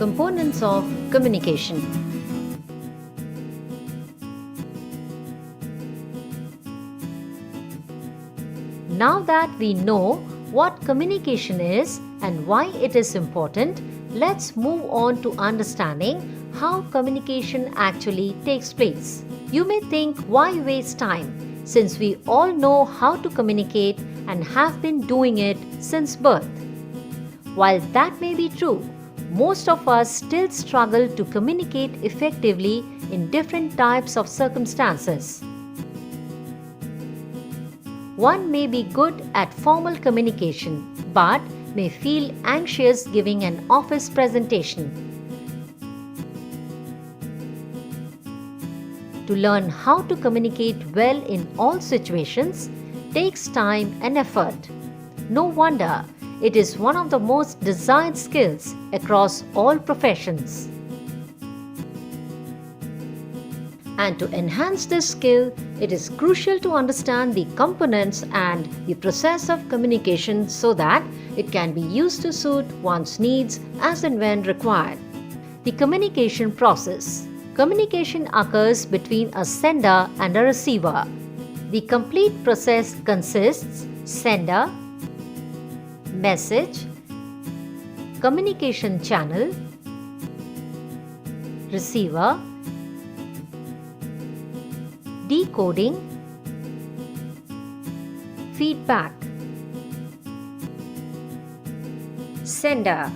components of communication. Now that we know what communication is and why it is important, let's move on to understanding how communication actually takes place. You may think, why waste time, since we all know how to communicate and have been doing it since birth. While that may be true, most of us still struggle to communicate effectively in different types of circumstances. One may be good at formal communication, but may feel anxious giving an office presentation. To learn how to communicate well in all situations takes time and effort. No wonder it is one of the most desired skills across all professions. And to enhance this skill, it is crucial to understand the components and the process of communication so that it can be used to suit one's needs as and when required. The communication process. Communication occurs between a sender and a receiver. The complete process consists sender, message, communication channel, receiver, decoding, feedback. Sender.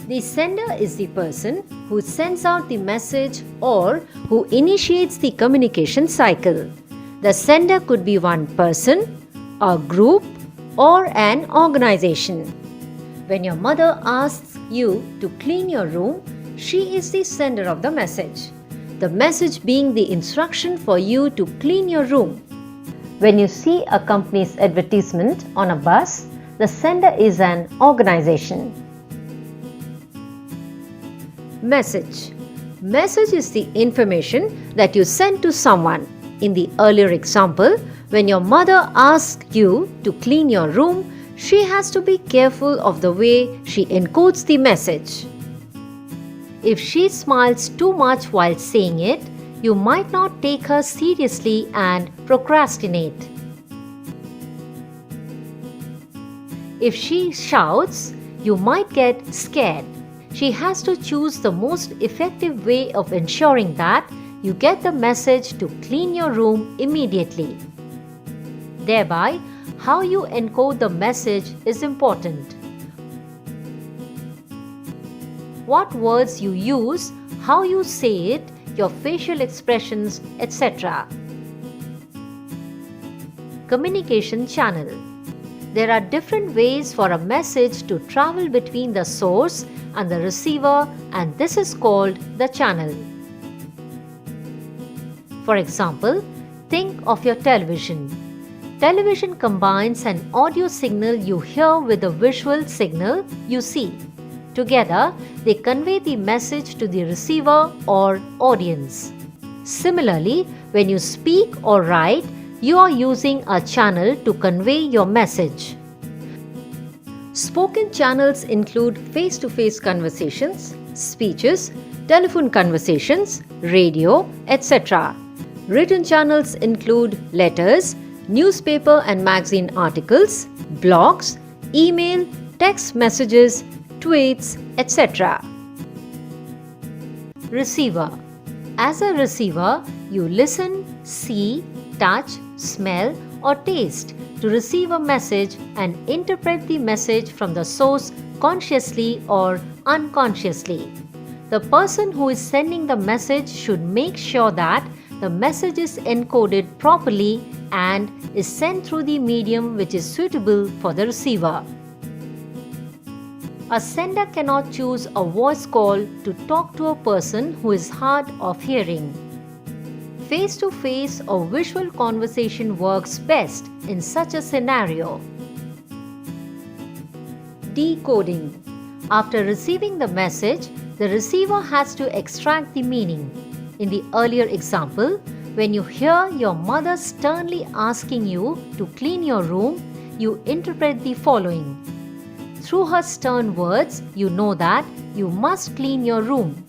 The sender is the person who sends out the message or who initiates the communication cycle. The sender could be one person, a group, or an organization. When your mother asks you to clean your room, she is the sender of the message. The message being the instruction for you to clean your room. When you see a company's advertisement on a bus, the sender is an organization. Message. Message is the information that you send to someone. In the earlier example, when your mother asks you to clean your room, she has to be careful of the way she encodes the message. If she smiles too much while saying it, you might not take her seriously and procrastinate. If she shouts, you might get scared. She has to choose the most effective way of ensuring that you get the message to clean your room immediately. Thereby, how you encode the message is important. What words you use, how you say it, your facial expressions, etc. Communication channel. There are different ways for a message to travel between the source and the receiver, and this is called the channel. For example, think of your television. Television combines an audio signal you hear with a visual signal you see. Together, they convey the message to the receiver or audience. Similarly, when you speak or write, you are using a channel to convey your message. Spoken channels include face-to-face conversations, speeches, telephone conversations, radio, etc. Written channels include letters, newspaper and magazine articles, blogs, email, text messages, tweets, etc. Receiver. As a receiver, you listen, see, touch, smell, or taste to receive a message and interpret the message from the source consciously or unconsciously. The person who is sending the message should make sure that the message is encoded properly and is sent through the medium which is suitable for the receiver. A sender cannot choose a voice call to talk to a person who is hard of hearing. Face-to-face or visual conversation works best in such a scenario. Decoding. After receiving the message, the receiver has to extract the meaning. In the earlier example, when you hear your mother sternly asking you to clean your room, you interpret the following. Through her stern words, you know that you must clean your room.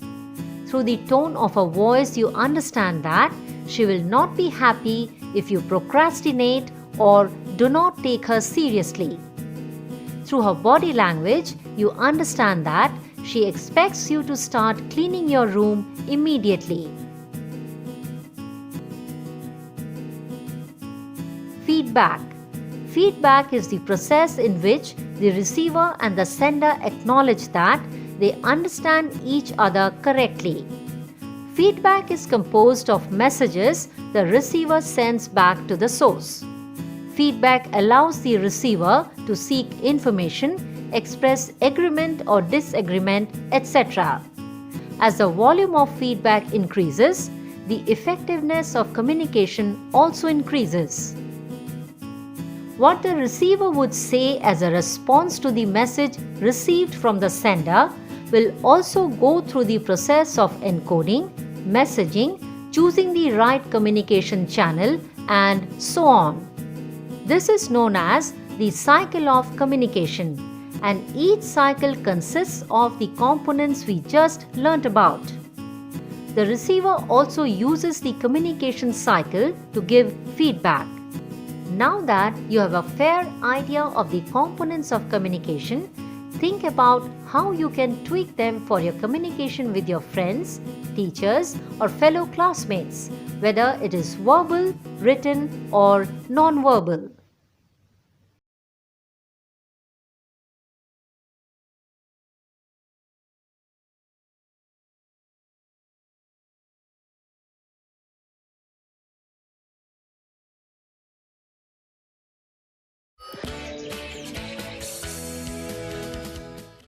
Through the tone of her voice, you understand that she will not be happy if you procrastinate or do not take her seriously. Through her body language, you understand that she expects you to start cleaning your room immediately. Feedback. Feedback is the process in which the receiver and the sender acknowledge that they understand each other correctly. Feedback is composed of messages the receiver sends back to the source. Feedback allows the receiver to seek information, express agreement or disagreement, etc. As the volume of feedback increases, the effectiveness of communication also increases. What the receiver would say as a response to the message received from the sender will also go through the process of encoding, messaging, choosing the right communication channel, and so on. This is known as the cycle of communication, and each cycle consists of the components we just learnt about. The receiver also uses the communication cycle to give feedback. Now that you have a fair idea of the components of communication, think about how you can tweak them for your communication with your friends, teachers, or fellow classmates, whether it is verbal, written, or non-verbal.